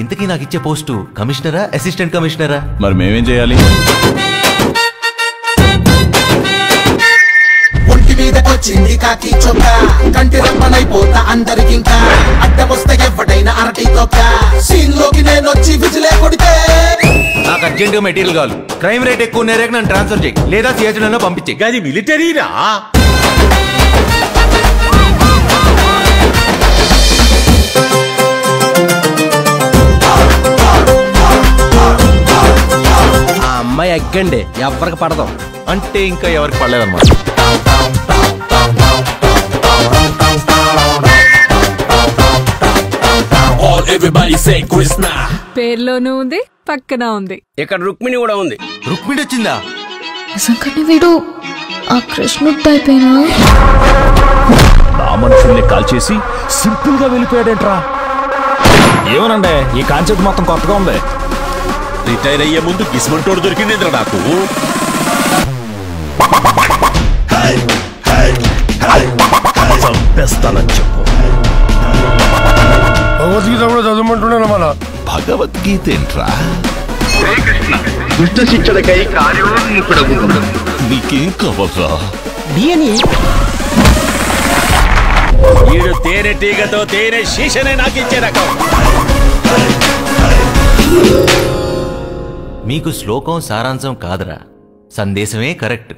ఇంతకీ నాకు ఇచ్చే పోస్టు కమిషనరా అసిస్టెంట్ కమిషనరా? మరి మేమేం చేయాలి? ఒంటి మీద వచ్చింది కాకి చొక్క, కంటి రమ్మనైపోతా అందరికింకా. అడ్డమొస్తే ఎవడైనా అరటి తొక్క, సీన్ లోకి నేను వచ్చి విజిలే కొడితే. నాకు అర్జెంట్ గా మెటీరియల్ కావాలి. క్రైమ్ రేట్ ఎక్కువ నేరేక నన్ను ట్రాన్స్ఫర్ చేయి, లేదా సిహెచ్లో పంపించే. అది మిలిటరీరా? ఆ అమ్మాయి ఎగ్గండి, ఎవరికి పడదాం అంటే ఇంకా ఎవరికి పడలేదన్నమాట. పేర్లోనూ ఉంది, పక్కన ఉంది. ఇక్కడ రుక్మిణి కూడా ఉంది. రుక్మిణి వచ్చిందా? నిజంగానే వీడు ఆ కృష్ణుడు టైప్ అయినా? నా మనుషుల్ని కాల్ చేసి సింపుల్ గా వెళ్ళిపోయాడేంట్రా? ఏమనండి, ఈ కాన్సెప్ట్ మొత్తం కొత్తగా ఉంది. రిటైర్ అయ్యే ముందు గిస్మంటోడు దొరికిందేంద్ర నాకు. చంపేస్తానని చెప్పు. భగవద్గీత కూడా చదవమంటున్నాను. మన భగవద్గీత ఏంట్రా? దుష్ట శిక్షణకై కార్యోన్ముఖుడగు. నీకేం కావాలరా? వీడు తేనెటీగతో తేనె శీషనే నాకు ఇచ్చే రకం. మీకు శ్లోకం సారాంశం కాదురా, సందేశమే కరెక్ట్.